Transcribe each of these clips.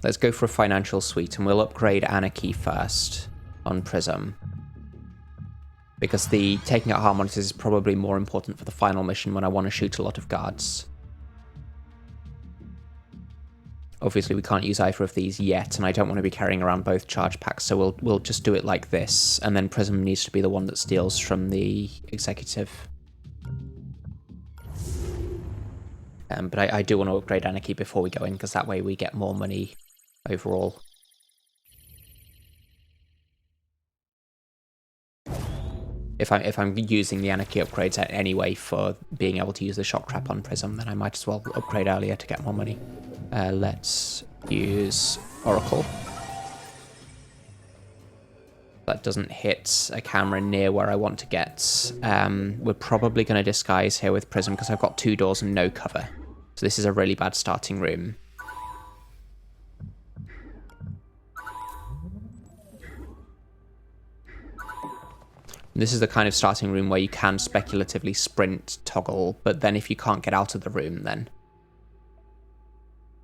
Let's go for a financial suite, and we'll upgrade Anarchy first on Prism. Because the taking out harmonics is probably more important for the final mission when I want to shoot a lot of guards. Obviously, we can't use either of these yet, and I don't want to be carrying around both charge packs, so we'll just do it like this, and then Prism needs to be the one that steals from the executive. But I do want to upgrade Anarchy before we go in, because that way we get more money overall. If I'm using the Anarchy upgrades anyway for being able to use the shock trap on Prism, then I might as well upgrade earlier to get more money. Let's use Oracle. That doesn't hit a camera near where I want to get. We're probably going to disguise here with Prism because I've got 2 doors and no cover. So this is a really bad starting room. This is the kind of starting room where you can speculatively sprint toggle, but then if you can't get out of the room, then...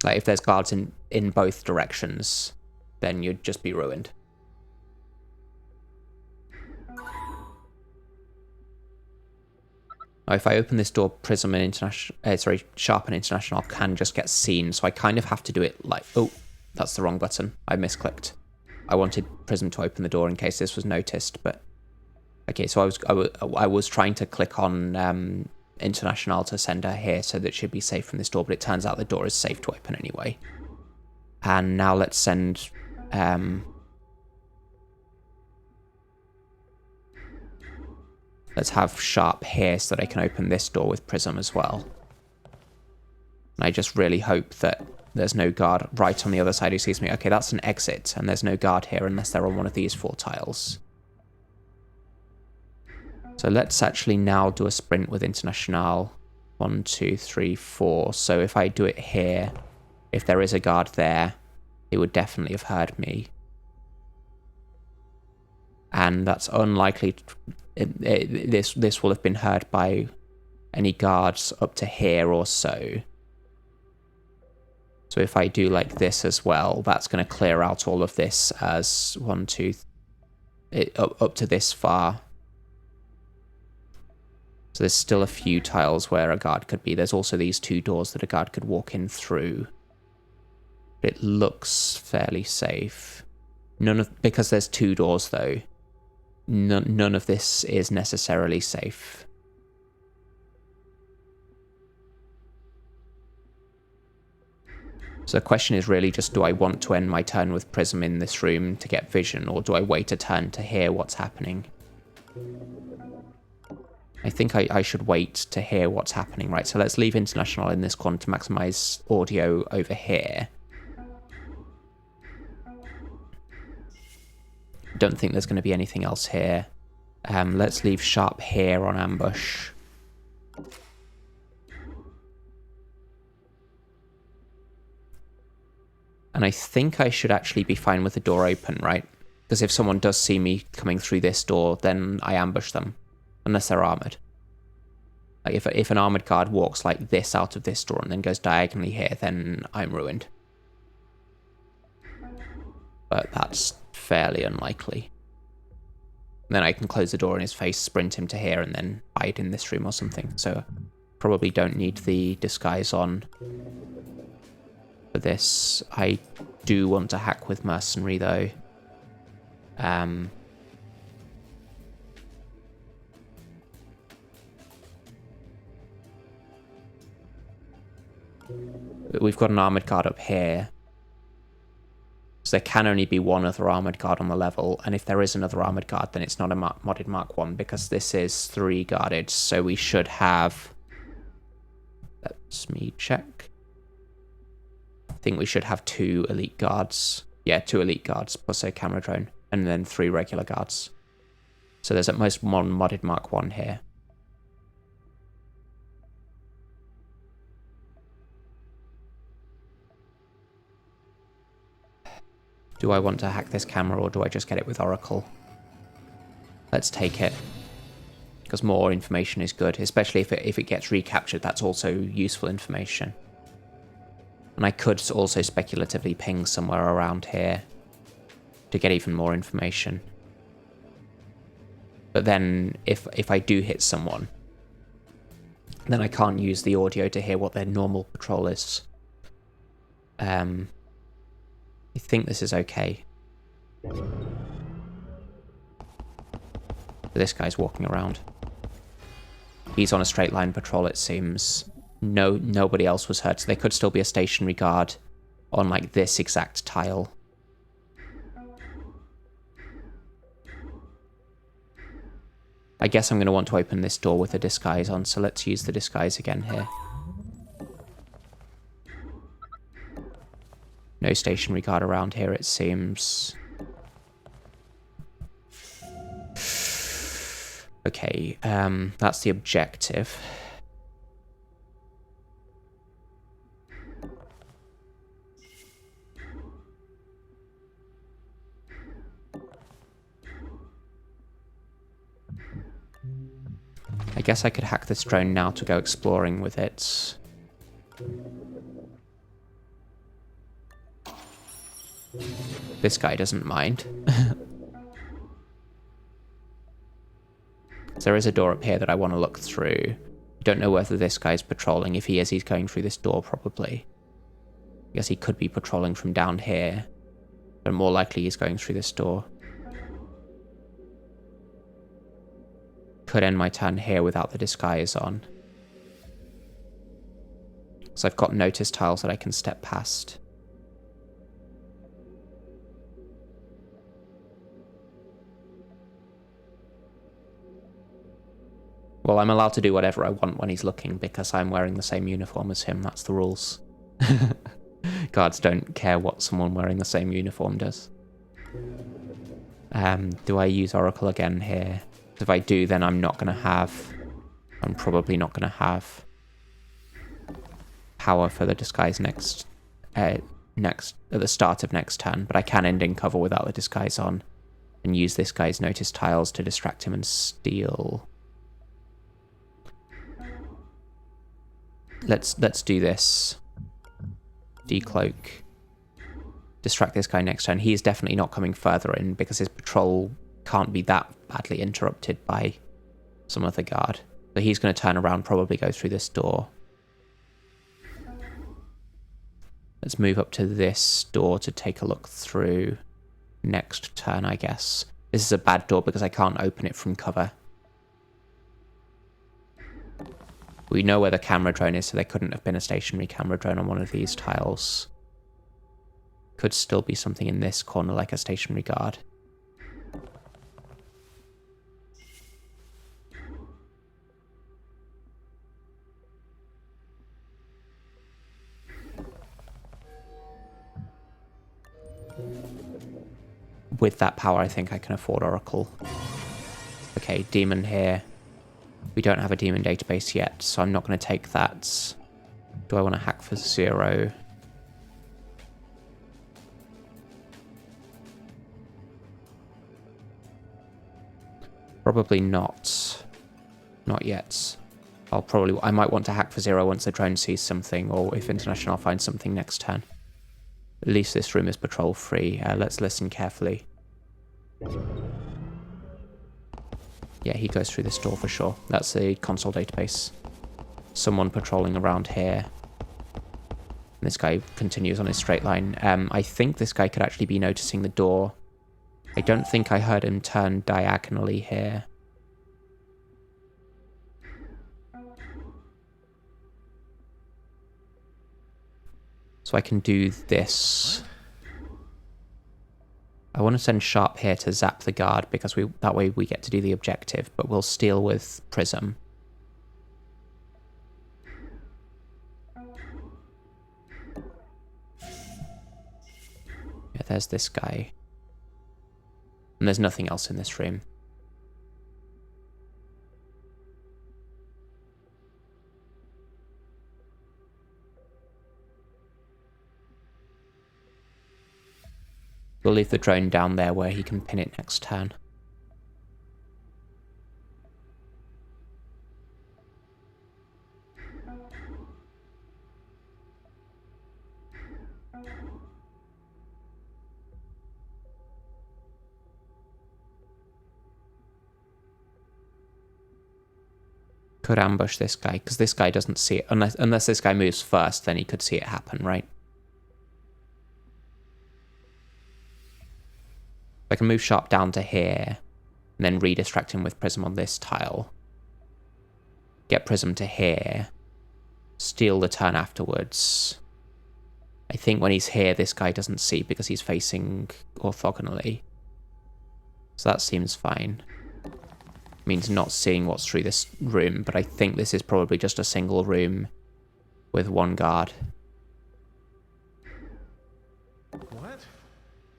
Like, if there's guards in both directions, then you'd just be ruined. Now, if I open this door, Prism and International... Sharp and International can just get seen, so I kind of have to do it like... Oh, that's the wrong button. I misclicked. I wanted Prism to open the door in case this was noticed, but... Okay, so I was trying to click on International to send her here so that she'd be safe from this door, but it turns out the door is safe to open anyway. And now let's send... let's have Sharp here so that I can open this door with Prism as well. And I just really hope that there's no guard right on the other side who sees me. Okay, that's an exit, and there's no guard here unless they're on one of these 4 tiles. So let's actually now do a sprint with International. 1, 2, 3, 4. So if I do it here, if there is a guard there, it would definitely have heard me. And that's unlikely. This will have been heard by any guards up to here or so. So if I do like this as well, that's going to clear out all of this as 1, 2, up to this far. So there's still a few tiles where a guard could be. There's also these 2 doors that a guard could walk in through. It looks fairly safe. Because there's 2 doors though, none of this is necessarily safe. So the question is really just, do I want to end my turn with Prism in this room to get vision, or do I wait a turn to hear what's happening? I think I should wait to hear what's happening, right? So let's leave International in this corner to maximize audio over here. Don't think there's going to be anything else here. Let's leave Sharp here on ambush. And I think I should actually be fine with the door open, right? Because if someone does see me coming through this door, then I ambush them. Unless they're armoured. Like if an armoured guard walks like this out of this door and then goes diagonally here, then I'm ruined. But that's fairly unlikely. Then I can close the door in his face, sprint him to here, and then hide in this room or something. So probably don't need the disguise on for this. I do want to hack with Mercenary though. We've got an armoured guard up here. So there can only be one other armoured guard on the level, and if there is another armoured guard, then it's not a modded Mark 1, because this is 3 guarded, so we should have... Let's me check. I think we should have 2 elite guards. Yeah, 2 elite guards, plus a camera drone, and then 3 regular guards. So there's at most 1 modded Mark 1 here. Do I want to hack this camera, or do I just get it with Oracle? Let's take it. Because more information is good, especially if it gets recaptured. That's also useful information. And I could also speculatively ping somewhere around here to get even more information. But then if I do hit someone, then I can't use the audio to hear what their normal patrol is. I think this is okay. This guy's walking around. He's on a straight line patrol, it seems. Nobody else was hurt, so there could still be a stationary guard on like this exact tile. I guess I'm going to want to open this door with a disguise on, so let's use the disguise again here. No stationary guard around here, it seems. Okay, that's the objective. I guess I could hack this drone now to go exploring with it. This guy doesn't mind. So there is a door up here that I want to look through. Don't know whether this guy's patrolling. If he is, he's going through this door probably. I guess he could be patrolling from down here, but more likely he's going through this door. Could end my turn here without the disguise on. So I've got notice tiles that I can step past. Well, I'm allowed to do whatever I want when he's looking because I'm wearing the same uniform as him. That's the rules. Guards don't care what someone wearing the same uniform does. Do I use Oracle again here? If I do, then I'm probably not going to have power for the disguise at the start of next turn, but I can end in cover without the disguise on and use this guy's notice tiles to distract him and steal. Let's do this. Decloak. Distract this guy next turn. He is definitely not coming further in because his patrol can't be that badly interrupted by some other guard. So he's going to turn around, probably go through this door. Let's move up to this door to take a look through next turn, I guess. This is a bad door because I can't open it from cover. We know where the camera drone is, so there couldn't have been a stationary camera drone on one of these tiles. Could still be something in this corner, like a stationary guard. With that power, I think I can afford Oracle. Okay, demon here. We don't have a demon database yet, so I'm not going to take that. Do I want to hack for 0? Probably not. Not yet. I might want to hack for 0 once the drone sees something, or if International finds something next turn. At least this room is patrol free. Let's listen carefully. Yeah, he goes through this door for sure. That's the console database. Someone patrolling around here. And this guy continues on his straight line. I think this guy could actually be noticing the door. I don't think I heard him turn diagonally here. So I can do this. I want to send Sharp here to zap the guard because that way we get to do the objective, but we'll steal with Prism. Yeah, there's this guy. And there's nothing else in this room. We'll leave the drone down there where he can pin it next turn. Could ambush this guy, because this guy doesn't see it. Unless this guy moves first, then he could see it happen, right? I can move Sharp down to here, and then redistract him with Prism on this tile. Get Prism to here. Steal the turn afterwards. I think when he's here, this guy doesn't see because he's facing orthogonally. So that seems fine. Means not seeing what's through this room, but I think this is probably just a single room with one guard. What?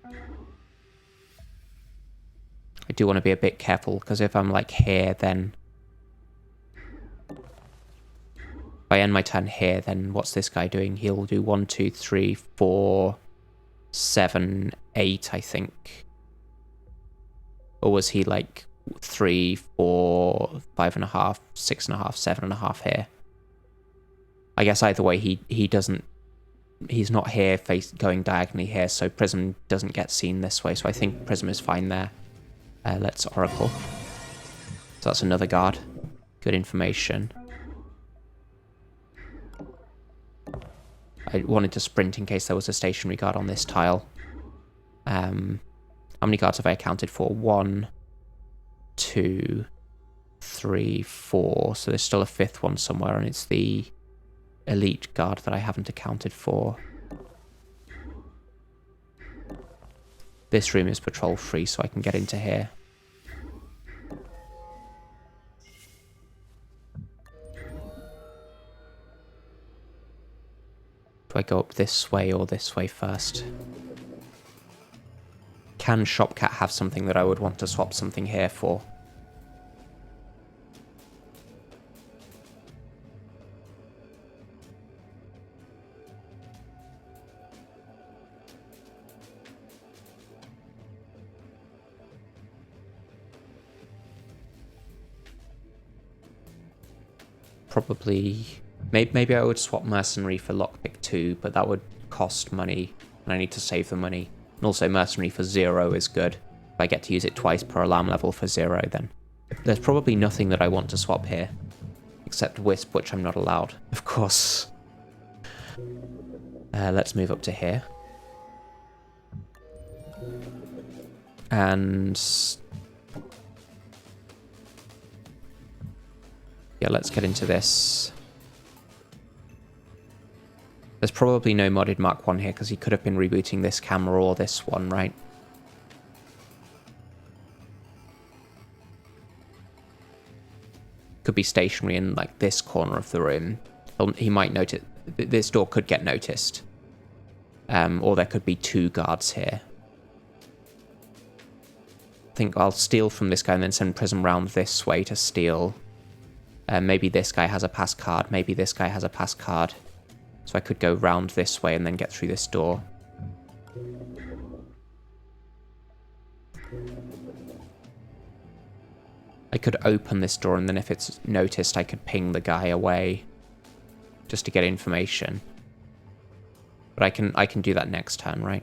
I do want to be a bit careful, because if I'm like here, then if I end my turn here, then what's this guy doing? He'll do 1, 2, 3, 4, 7, 8, I think. Or was he like 3, 4, 5.5, 6.5, 7.5 here? I guess either way, he doesn't. He's not here, going diagonally here, so Prism doesn't get seen this way. So I think Prism is fine there. Let's Oracle. So that's another guard. Good information. I wanted to sprint in case there was a stationary guard on this tile. How many guards have I accounted for? 1, 2, 3, 4. So there's still a fifth one somewhere, and it's the elite guard that I haven't accounted for. This room is patrol free, so I can get into here. Do I go up this way or this way first? Can Shopcat have something that I would want to swap something here for? Probably... Maybe I would swap Mercenary for Lockpick 2, but that would cost money, and I need to save the money. And also Mercenary for 0 is good. If I get to use it twice per alarm level for 0, then... There's probably nothing that I want to swap here. Except Wisp, which I'm not allowed, of course. Let's move up to here. And... yeah, let's get into this. There's probably no modded Mark 1 here, because he could have been rebooting this camera or this one, right? Could be stationary in, like, this corner of the room. He might notice... This door could get noticed. Or there could be 2 guards here. I think I'll steal from this guy and then send Prism round this way to steal. Maybe this guy has a pass card. Maybe this guy has a pass card. So I could go round this way and then get through this door. I could open this door, and then if it's noticed, I could ping the guy away just to get information. But I can do that next turn, right?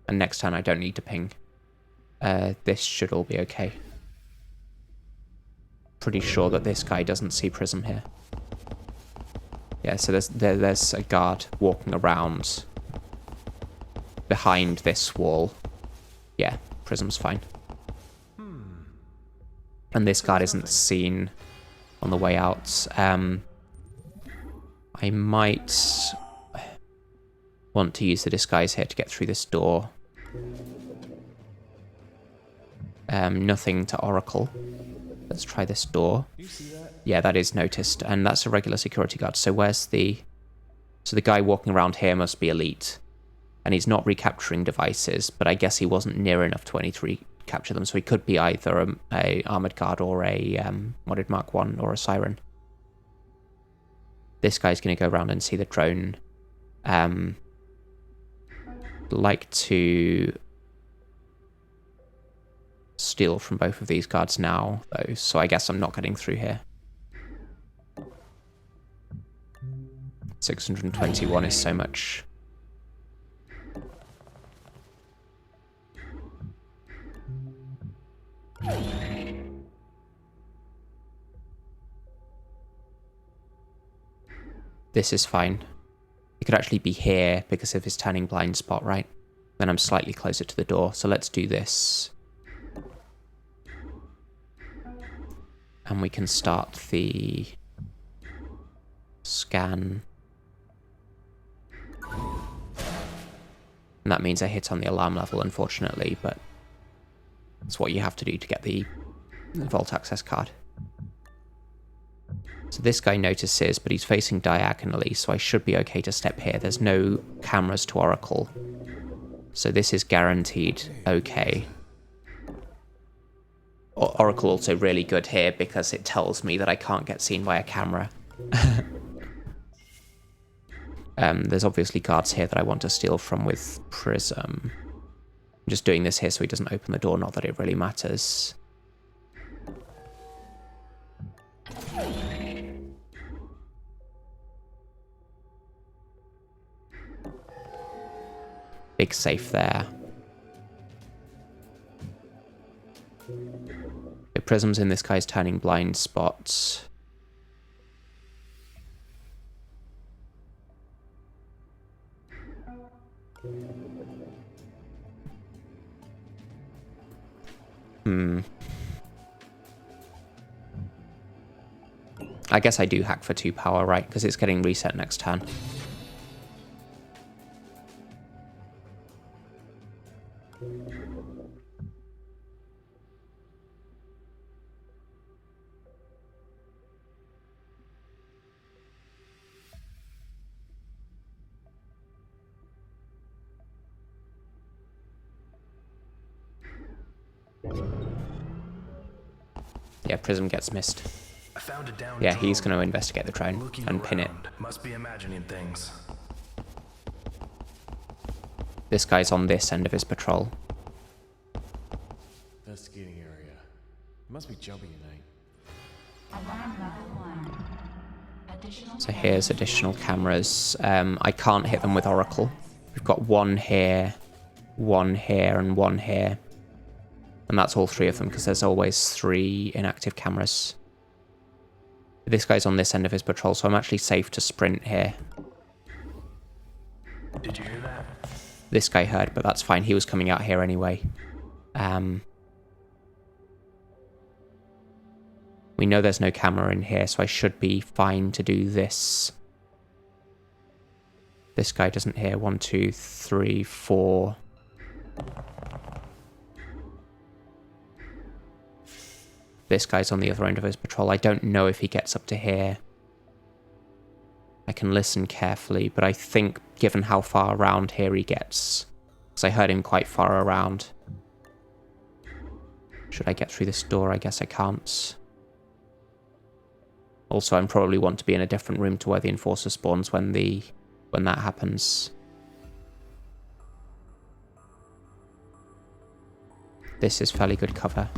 And next turn I don't need to ping. This should all be okay. Pretty sure that this guy doesn't see Prism here. Yeah, so there's a guard walking around behind this wall. Yeah, Prism's fine. And this guard isn't seen on the way out. I might want to use the disguise here to get through this door. Nothing to Oracle. Let's try this door. Yeah, that is noticed, and that's a regular security guard. So where's the... So the guy walking around here must be elite. And he's not recapturing devices, but I guess he wasn't near enough to recapture them, so he could be either a armored guard or a modded Mark 1 or a siren. This guy's going to go around and see the drone. Like to steal from both of these guards now, though, so I guess I'm not getting through here. 621 is so much. This is fine. It could actually be here because of his turning blind spot, right? Then I'm slightly closer to the door, so let's do this. And we can start the scan. And that means I hit on the alarm level, unfortunately, but that's what you have to do to get the vault access card. So this guy notices, but he's facing diagonally, so I should be okay to step here. There's no cameras to Oracle, so this is guaranteed okay. Oracle also really good here because it tells me that I can't get seen by a camera. There's obviously guards here that I want to steal from with Prism. I'm just doing this here so he doesn't open the door, not that it really matters. Big safe there. The Prism's in this guy's turning blind spot. I guess I do hack for 2 power, right? Because it's getting reset next turn. Yeah, Prism gets missed. I found a downed Yeah, he's drone. going to investigate the drone Looking and pin it. around. Must be imagining things. This guy's on this end of his patrol. Investigating area. It must be jumpy tonight. Alarm level 1. Additional So here's additional cameras. I can't hit them with Oracle. We've got one here, and one here. And that's all 3 of them because there's always 3 inactive cameras. This guy's on this end of his patrol, so I'm actually safe to sprint here. Did you hear that? This guy heard, but that's fine. He was coming out here anyway. We know there's no camera in here, so I should be fine to do this. This guy doesn't hear. 1, 2, 3, 4. This guy's on the other end of his patrol. I don't know if he gets up to here. I can listen carefully, but I think given how far around here he gets, because I heard him quite far around. Should I get through this door? I guess I can't. Also, I probably want to be in a different room to where the Enforcer spawns when that happens. This is fairly good cover.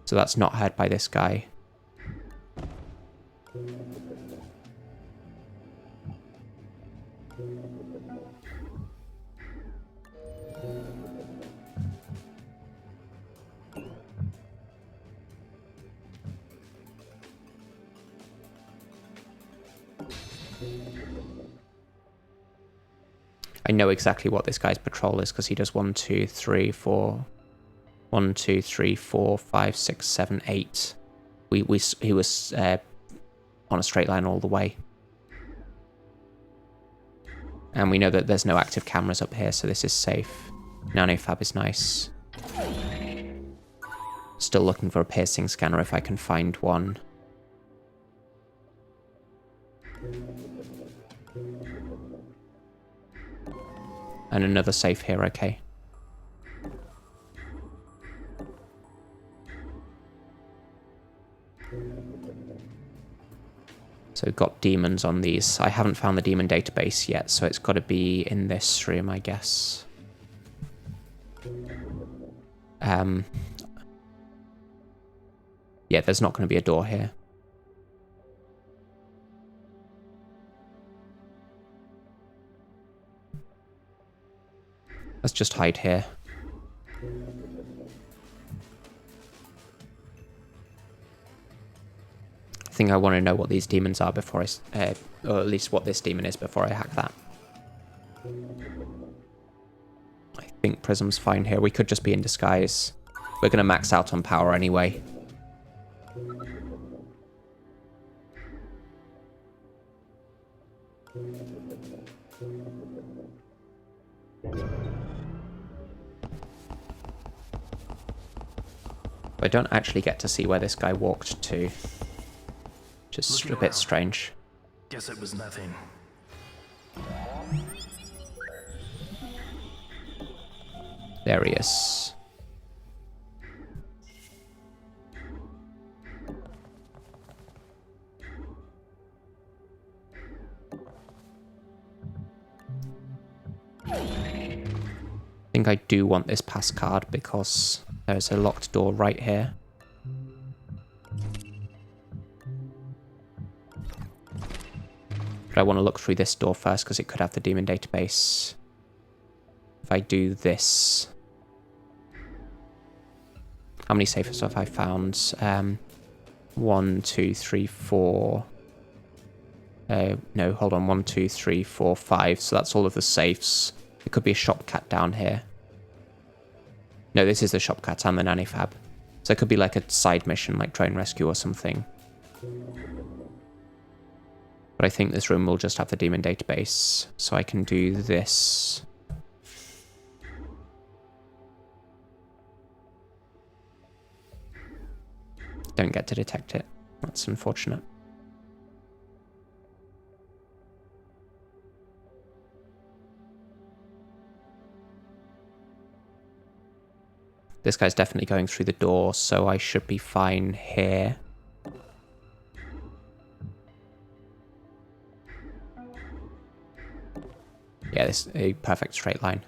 So that's not heard by this guy. I know exactly what this guy's patrol is because he does 1, 2, 3, 4. 1, 2, 3, 4, 5, 6, 7, 8. He was on a straight line all the way. And we know that there's no active cameras up here, so this is safe. Nanofab is nice. Still looking for a piercing scanner if I can find one. And another safe here, okay. So we've got demons on these. I haven't found the demon database yet, so it's got to be in this room, I guess. Yeah, there's not going to be a door here. Let's just hide here. think I want to know what these demons are before or at least what this demon is before I hack that. I think Prism's fine here. We could just be in disguise. We're going to max out on power anyway. I don't actually get to see where this guy walked to. Just Looking a bit around. strange. Guess it was nothing. There he is. I think I do want this pass card because there's a locked door right here. But I want to look through this door first because it could have the demon database. If I do this... How many safes have I found? 1, 2, 3, 4... no, hold on. 1, 2, 3, 4, 5. So that's all of the safes. There could be a shop cat down here. No, this is the shop cat and the nanny fab. So it could be like a side mission, like drone rescue or something. But I think this room will just have the demon database. So I can do this. Don't get to detect it. That's unfortunate. This guy's definitely going through the door, so I should be fine here. Yeah, this is a perfect straight line.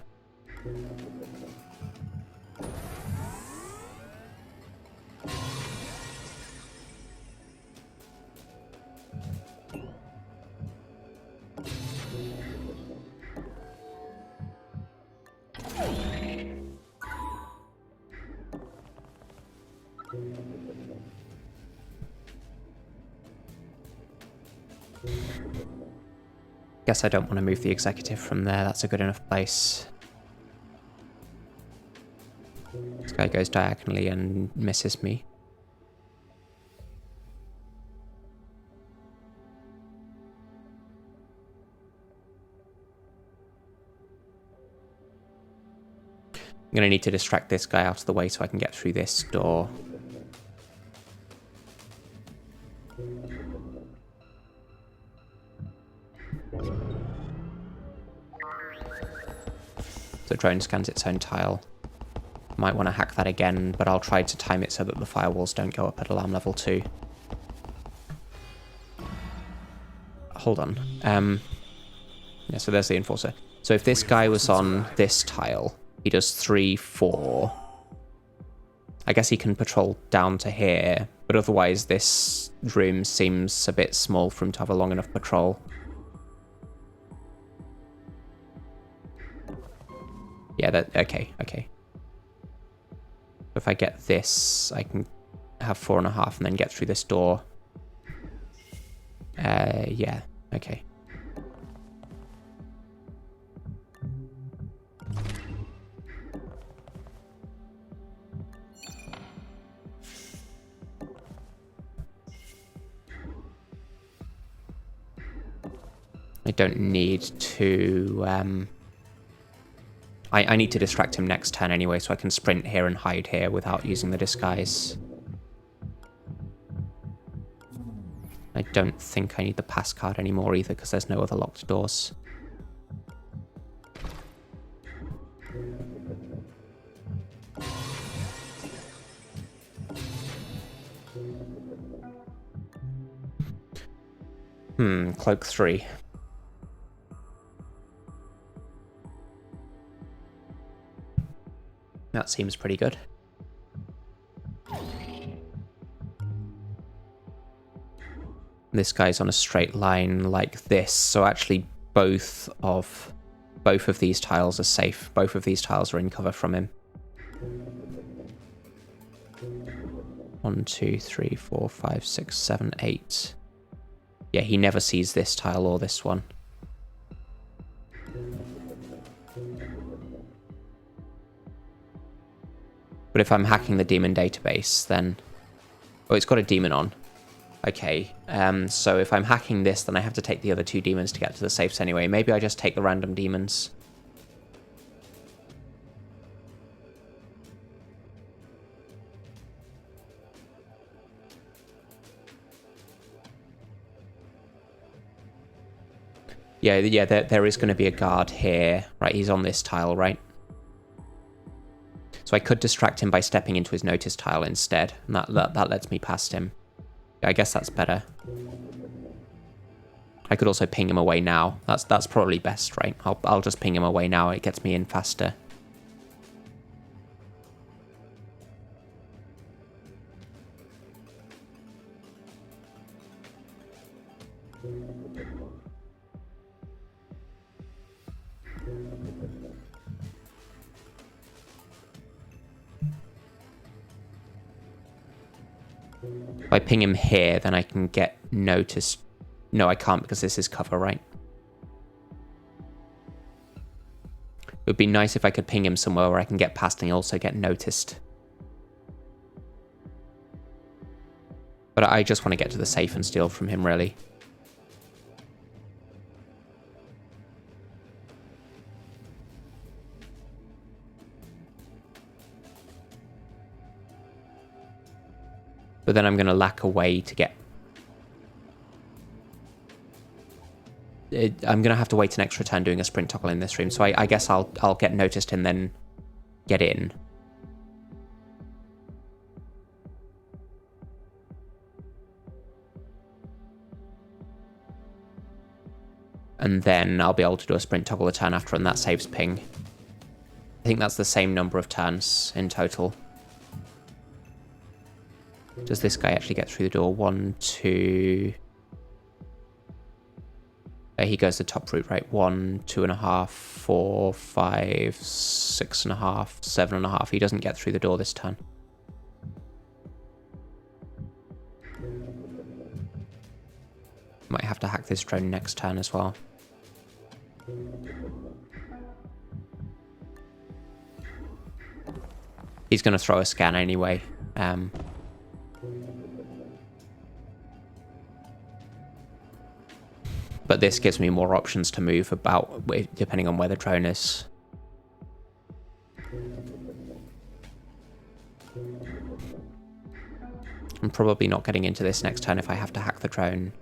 Guess I don't want to move the executive from there. That's a good enough place. This guy goes diagonally and misses me. I'm going to need to distract this guy out of the way so I can get through this door. The drone scans its own tile. Might want to hack that again, but I'll try to time it so that the firewalls don't go up at alarm level 2. Hold on. Yeah, so there's the enforcer. So if this guy was on this tile, he does 3, 4. I guess he can patrol down to here, but otherwise this room seems a bit small for him to have a long enough patrol. Yeah, okay. If I get this, I can have 4.5 and then get through this door. Yeah, okay. I don't need to, I need to distract him next turn anyway, so I can sprint here and hide here without using the disguise. I don't think I need the pass card anymore either, because there's no other locked doors. Cloak 3. That seems pretty good. This guy's on a straight line like this, so actually both of these tiles are safe. Both of these tiles are in cover from him. 1, 2, 3, 4, 5, 6, 7, 8. Yeah, he never sees this tile or this one. But if I'm hacking the demon database, then... Oh, it's got a demon on. Okay, so if I'm hacking this, then I have to take the other 2 demons to get to the safes anyway. Maybe I just take the random demons. Yeah, there is going to be a guard here. Right, he's on this tile, right? So I could distract him by stepping into his notice tile instead, and that lets me past him. Yeah, I guess that's better. I could also ping him away now. That's probably best, right? I'll just ping him away now. It gets me in faster. If I ping him here, then I can get noticed. No, I can't because this is cover, right? It would be nice if I could ping him somewhere where I can get past and also get noticed. But I just want to get to the safe and steal from him, really. But then I'm going to lack a way to get... I'm going to have to wait an extra turn doing a sprint toggle in this room, so I guess I'll get noticed and then get in. And then I'll be able to do a sprint toggle a turn after, and that saves ping. I think that's the same number of turns in total. Does this guy actually get through the door? 1, 2... he goes the top route, right? 1, 2.5, 4, 5, 6.5, 7.5. He doesn't get through the door this turn. Might have to hack this drone next turn as well. He's going to throw a scan anyway. But this gives me more options to move about depending on where the drone is. I'm probably not getting into this next turn if I have to hack the drone.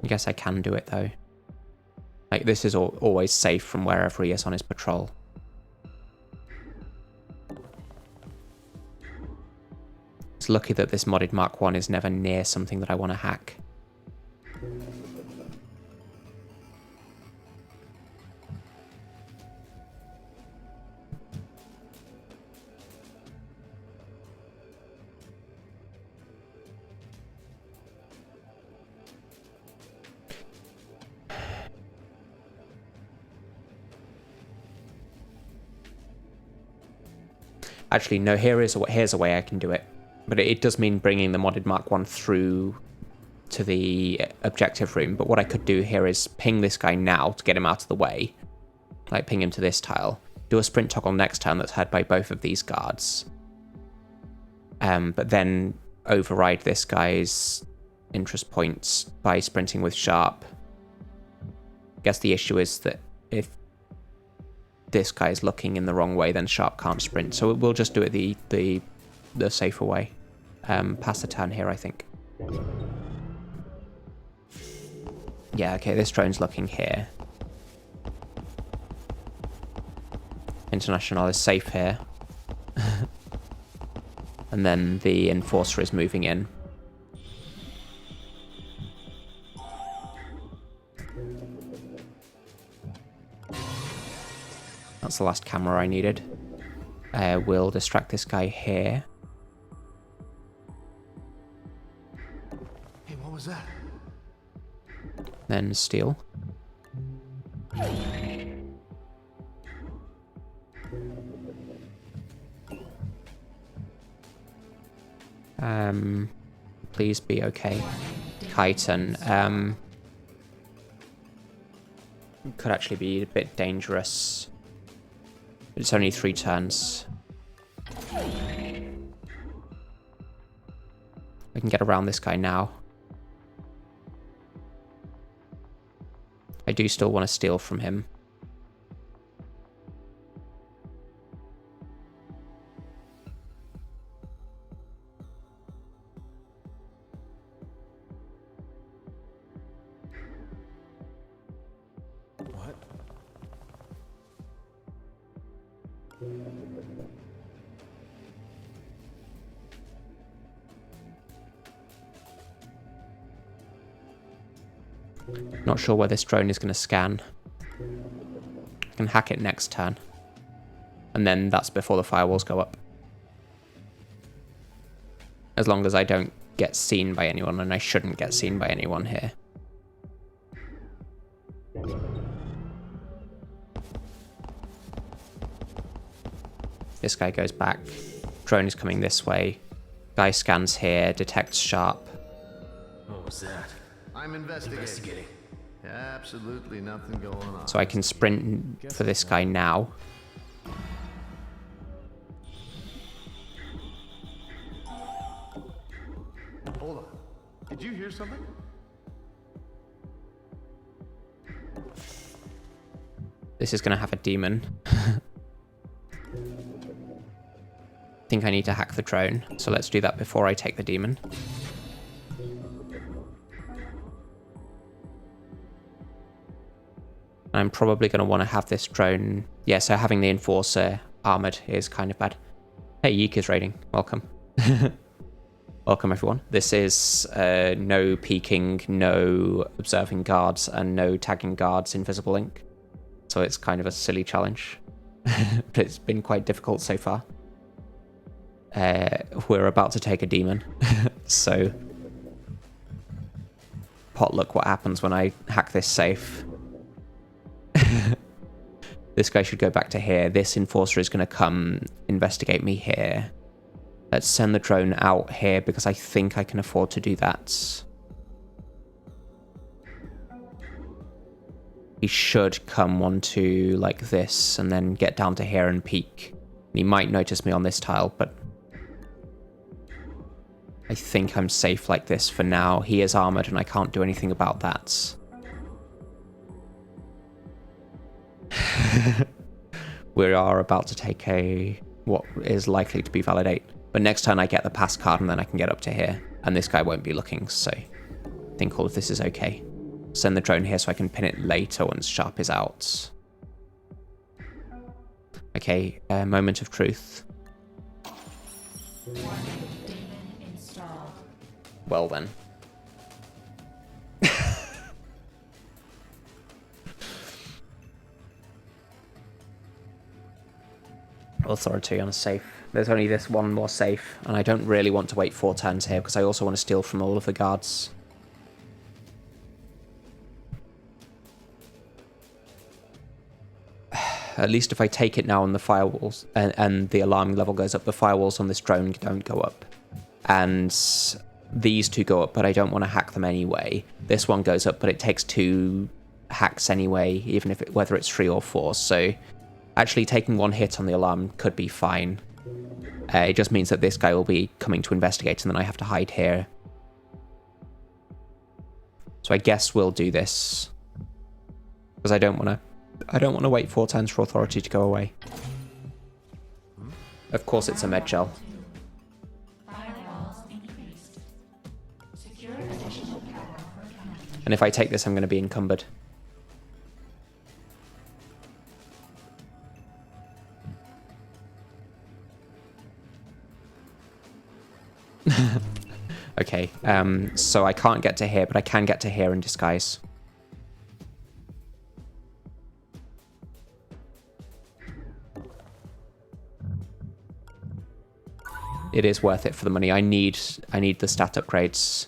I guess I can do it though. Like, this is always safe from wherever he is on his patrol. It's lucky that this modded Mark 1 is never near something that I want to hack. Actually, no, here's a way I can do it. But it does mean bringing the modded Mark 1 through to the objective room. But what I could do here is ping this guy now to get him out of the way. Like, ping him to this tile. Do a sprint toggle next turn that's had by both of these guards. But then override this guy's interest points by sprinting with Sharp. I guess the issue is that if this guy's looking in the wrong way, then Sharp can't sprint. So we'll just do it the safer way. Pass the turn here, I think. Yeah, okay, this drone's looking here. International is safe here. And then the Enforcer is moving in. That's the last camera I needed. We'll distract this guy here. Hey, what was that? Then steal. Please be okay. Chiton. Could actually be a bit dangerous. It's only 3 turns. I can get around this guy now. I do still want to steal from him. What? Not sure where this drone is going to scan. I can hack it next turn. And then that's before the firewalls go up. As long as I don't get seen by anyone, and I shouldn't get seen by anyone here. This guy goes back. Drone is coming this way. Guy scans here, detects sharp. What was that? I'm investigating. Absolutely nothing going on. So I can sprint for this guy now. Hold on. Did you hear something? This is going to have a demon. I think I need to hack the drone, so let's do that before I take the demon. I'm probably going to want to have this drone... Yeah, so having the Enforcer armored is kind of bad. Hey, Yeek is raiding. Welcome. Welcome, everyone. This is no peeking, no observing guards, and no tagging guards invisible ink. So it's kind of a silly challenge. But it's been quite difficult so far. We're about to take a demon. So... potluck what happens when I hack this safe. This guy should go back to here. This Enforcer is going to come investigate me here. Let's send the drone out here because I think I can afford to do that. He should come 1, 2 like this and then get down to here and peek. He might notice me on this tile, but I think I'm safe like this for now. He is armored and I can't do anything about that. We are about to take what is likely to be validate. But next turn I get the pass card and then I can get up to here. And this guy won't be looking, so I think all of this is okay. Send the drone here so I can pin it later once Sharp is out. Okay, moment of truth. Demon installed. Well then. Authority on a safe. There's only this one more safe, and I don't really want to wait 4 turns here because I also want to steal from all of the guards. At least if I take it now and the firewalls and the alarm level goes up, the firewalls on this drone don't go up. And these 2 go up, but I don't want to hack them anyway. This one goes up, but it takes 2 hacks anyway, even if whether it's 3 or 4. So actually taking 1 hit on the alarm could be fine. It just means that this guy will be coming to investigate and then I have to hide here. So I guess we'll do this. Because I don't want to wait 4 turns for authority to go away. Of course it's a med gel. Firewalls increased. Secure additional power for counter. And if I take this I'm going to be encumbered. Okay, so I can't get to here, but I can get to here in disguise. It is worth it for the money. I need the stat upgrades.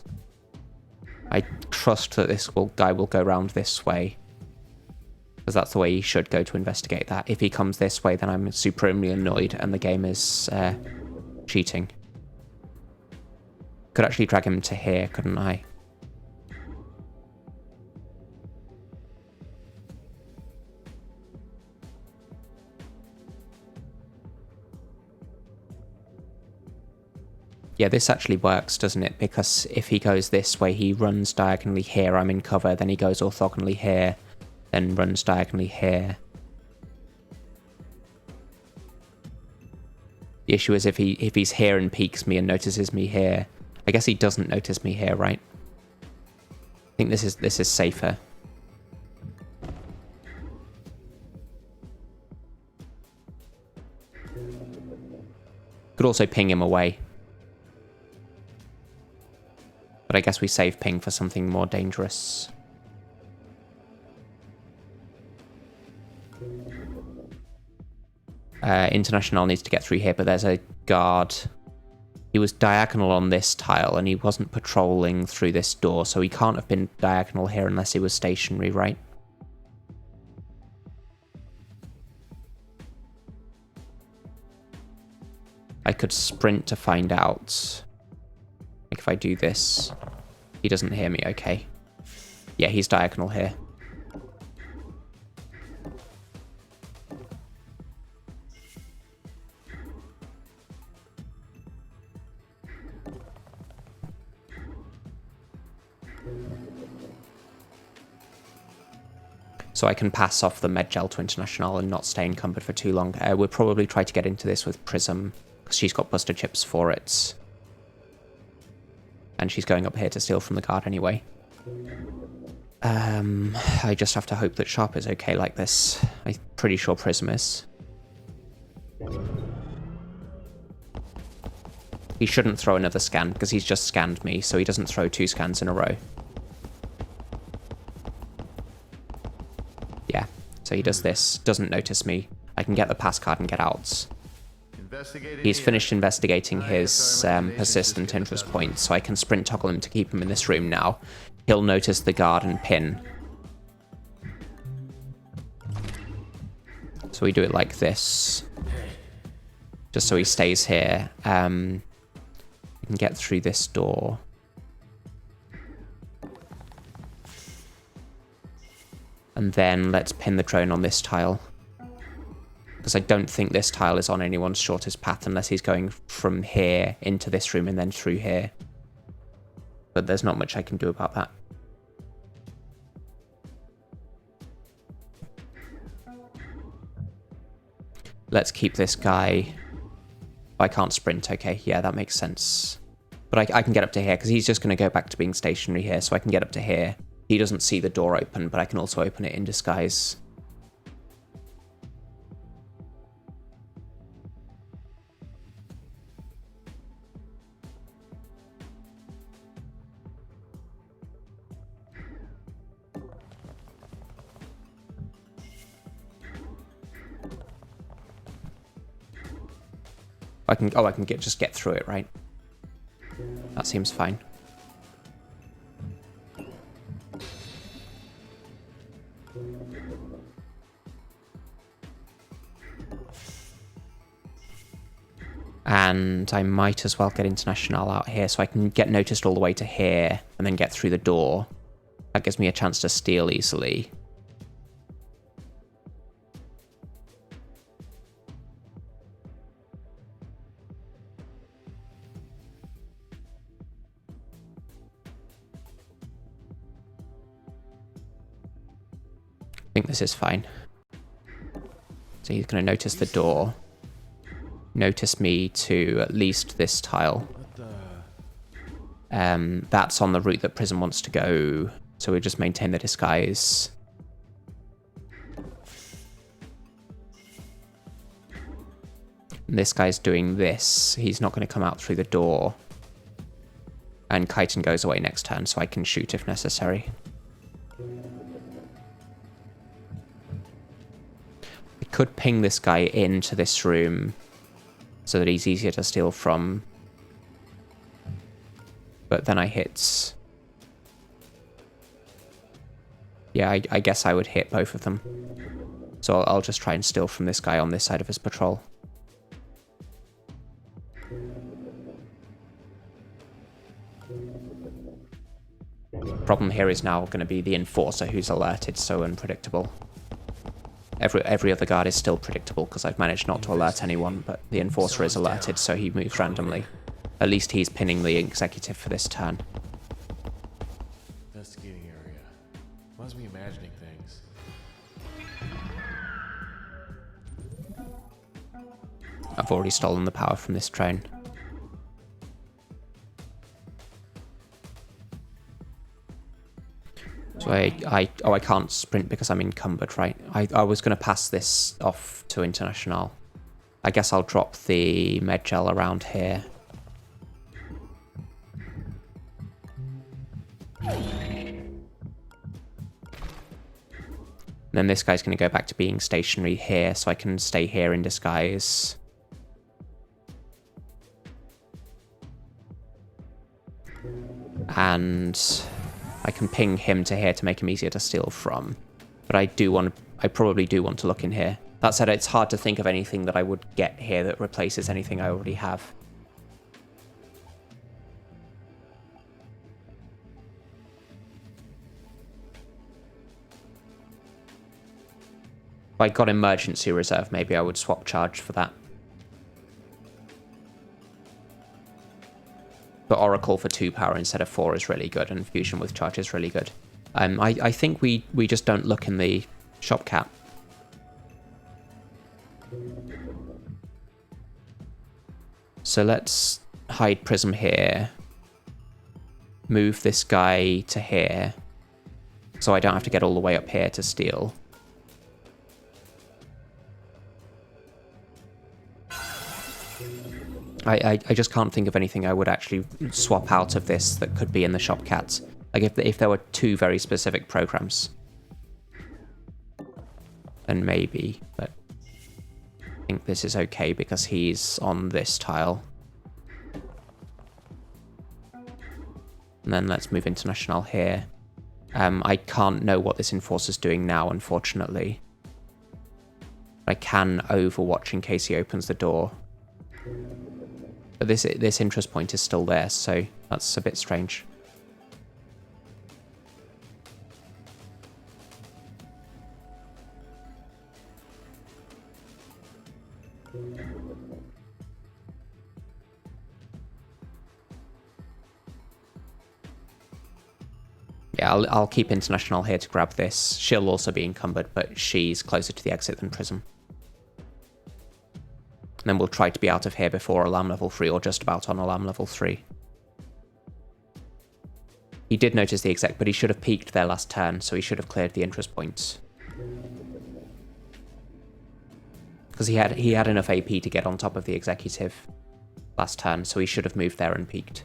I trust that this guy will go around this way. Because that's the way he should go to investigate that. If he comes this way, then I'm supremely annoyed and the game is cheating. could actually drag him to here, couldn't I? Yeah, this actually works, doesn't it? Because if he goes this way, he runs diagonally here, I'm in cover, then he goes orthogonally here, then runs diagonally here. The issue is if he's here and peeks me and notices me here. I guess he doesn't notice me here, right? I think this is safer. Could also ping him away. But I guess we save ping for something more dangerous. International needs to get through here, but there's a guard. He was diagonal on this tile, and he wasn't patrolling through this door, so he can't have been diagonal here unless he was stationary, right? I could sprint to find out. Like if I do this, he doesn't hear me, okay. Yeah, he's diagonal here. So I can pass off the med gel to International and not stay encumbered for too long. We'll probably try to get into this with Prism, because she's got buster chips for it. And she's going up here to steal from the guard anyway. I just have to hope that Sharp is okay like this. I'm pretty sure Prism is. He shouldn't throw another scan, because he's just scanned me, so he doesn't throw 2 scans in a row. Yeah, so he does this, doesn't notice me. I can get the pass card and get out. He's finished investigating his persistent interest points, so I can sprint toggle him to keep him in this room now. He'll notice the guard and pin. So we do it like this. Just so he stays here. We can get through this door. And then let's pin the drone on this tile. Because I don't think this tile is on anyone's shortest path unless he's going from here into this room and then through here. But there's not much I can do about that. Let's keep this guy. I can't sprint, okay, yeah, that makes sense. But I can get up to here, because he's just going to go back to being stationary here, so I can get up to here. He doesn't see the door open, but I can also open it in disguise. I can just get through it, right? That seems fine. And I might as well get International out here so I can get noticed all the way to here and then get through the door. That gives me a chance to steal easily. I think this is fine. So he's going to notice the door. Notice me to at least this tile. That's on the route that Prism wants to go. So we'll just maintain the disguise. And this guy's doing this. He's not going to come out through the door. And Chitin goes away next turn, so I can shoot if necessary. I could ping this guy into this room so that he's easier to steal from. But then I hit... Yeah, I guess I would hit both of them. So I'll just try and steal from this guy on this side of his patrol. Problem here is now going to be the Enforcer, who's alerted, so unpredictable. Every other guard is still predictable because I've managed not to alert anyone, but the Enforcer is alerted, so he moves randomly. At least he's pinning the Executive for this turn. Investigating area. Must be imagining things. I've already stolen the power from this train. So I can't sprint because I'm encumbered, right? I was going to pass this off to International. I guess I'll drop the med gel around here. And then this guy's going to go back to being stationary here, so I can stay here in disguise. And I can ping him to here to make him easier to steal from. But I probably do want to look in here. That said, it's hard to think of anything that I would get here that replaces anything I already have. If I got emergency reserve, maybe I would swap charge for that. But Oracle for 2 power instead of 4 is really good, and Fusion with charge is really good. I think we just don't look in the shop cap. So let's hide Prism here. Move this guy to here, so I don't have to get all the way up here to steal. I just can't think of anything I would actually swap out of this that could be in the shop cat. Like if there were 2 very specific programs, then maybe, but I think this is okay because he's on this tile. And then let's move International here. I can't know what this Enforcer's doing now, unfortunately. I can overwatch in case he opens the door. But this interest point is still there, so that's a bit strange. Yeah, I'll keep International here to grab this. She'll also be encumbered, but she's closer to the exit than Prism. And then we'll try to be out of here before alarm level 3, or just about on alarm level 3. He did notice the exec, but he should have peaked their last turn, so he should have cleared the interest points. Because he had enough AP to get on top of the executive last turn, so he should have moved there and peaked.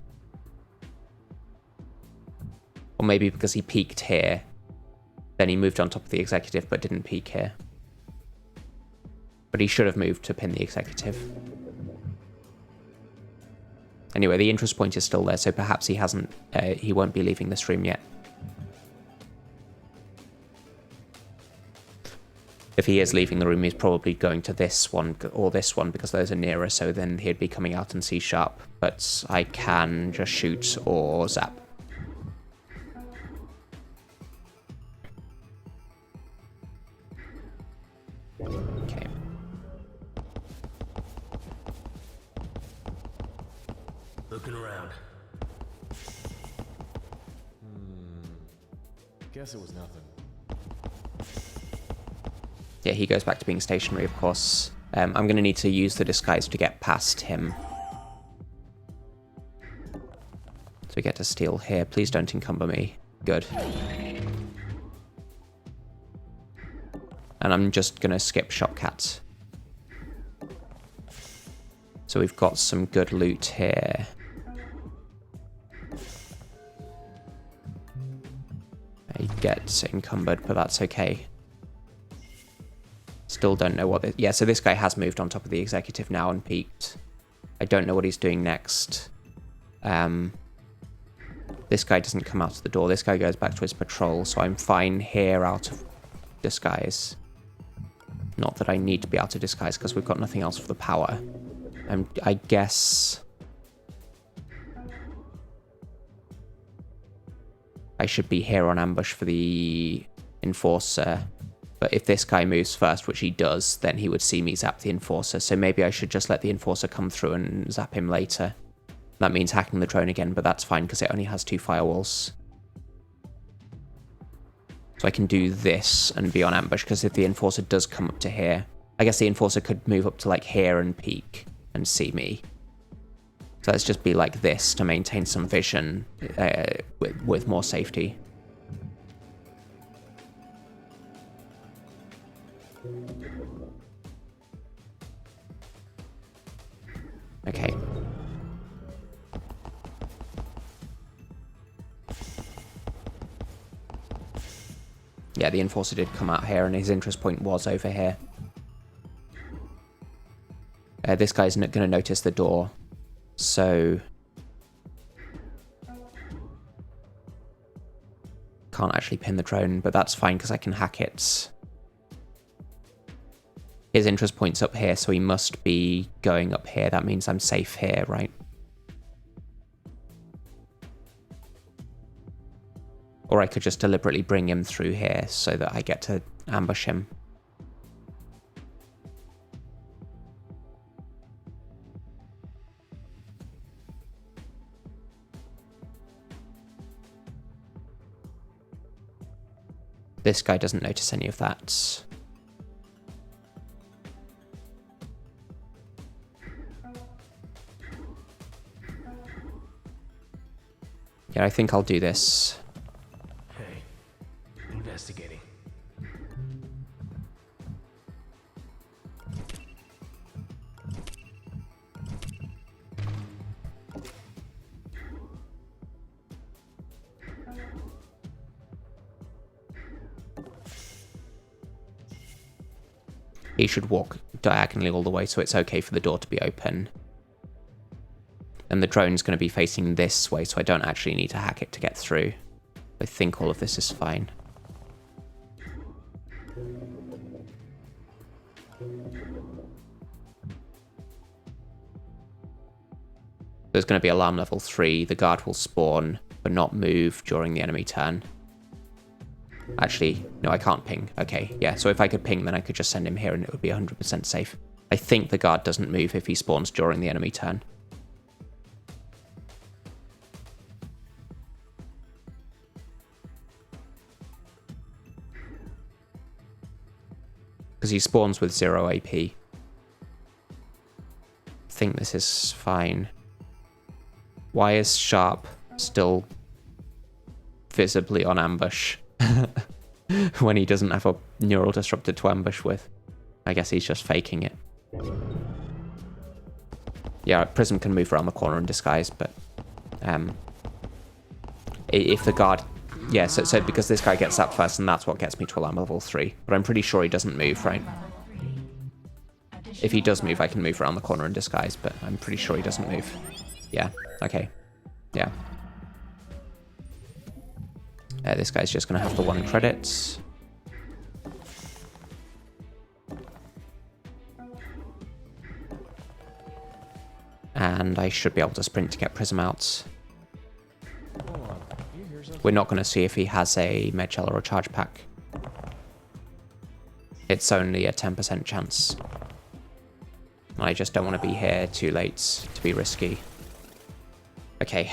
Or maybe because he peaked here, then he moved on top of the executive but didn't peak here. But he should have moved to pin the executive. Anyway, the interest point is still there, so perhaps he won't be leaving the stream yet. If he is leaving the room, he's probably going to this one or this one because those are nearer, so then he'd be coming out in C sharp. But I can just shoot or zap. Okay. Looking around. Guess it was nothing. Yeah, he goes back to being stationary, of course. I'm going to need to use the disguise to get past him. So we get to steal here. Please don't encumber me. Good. And I'm just going to skip Shopcat. So we've got some good loot here. I get encumbered, but that's okay. Still don't know what... Yeah, so this guy has moved on top of the executive now and peaked. I don't know what he's doing next. This guy doesn't come out of the door. This guy goes back to his patrol, so I'm fine here out of disguise. Not that I need to be out of disguise because we've got nothing else for the power. I guess... I should be here on ambush for the Enforcer. But if this guy moves first, which he does, then he would see me zap the Enforcer. So maybe I should just let the Enforcer come through and zap him later. That means hacking the drone again, but that's fine because it only has 2 firewalls. So I can do this and be on ambush, because if the Enforcer does come up to here, I guess the Enforcer could move up to like here and peek and see me. So let's just be like this to maintain some vision with more safety. Okay. Yeah, the Enforcer did come out here, and his interest point was over here. This guy's not going to notice the door, so... Can't actually pin the drone, but that's fine because I can hack it. His interest point's up here, so he must be going up here. That means I'm safe here, right? Or I could just deliberately bring him through here so that I get to ambush him. This guy doesn't notice any of that. Yeah, I think I'll do this. Hey, investigating. He should walk diagonally all the way, so it's okay for the door to be open. And the drone's going to be facing this way, so I don't actually need to hack it to get through. I think all of this is fine. There's going to be alarm level 3. The guard will spawn, but not move during the enemy turn. Actually, no, I can't ping. Okay, yeah, so if I could ping, then I could just send him here and it would be 100% safe. I think the guard doesn't move if he spawns during the enemy turn. Because he spawns with 0 AP. I think this is fine. Why is Sharp still visibly on ambush when he doesn't have a neural disruptor to ambush with? I guess he's just faking it. Yeah, Prism can move around the corner in disguise, but if the guard... Yeah, so because this guy gets up first, and that's what gets me to alarm level 3. But I'm pretty sure he doesn't move, right? If he does move, I can move around the corner in disguise, but I'm pretty sure he doesn't move. Yeah, okay. Yeah. This guy's just going to have the 1 credit. And I should be able to sprint to get Prism out. We're not going to see if he has a med gel or a charge pack. It's only a 10% chance. I just don't want to be here too late to be risky. Okay.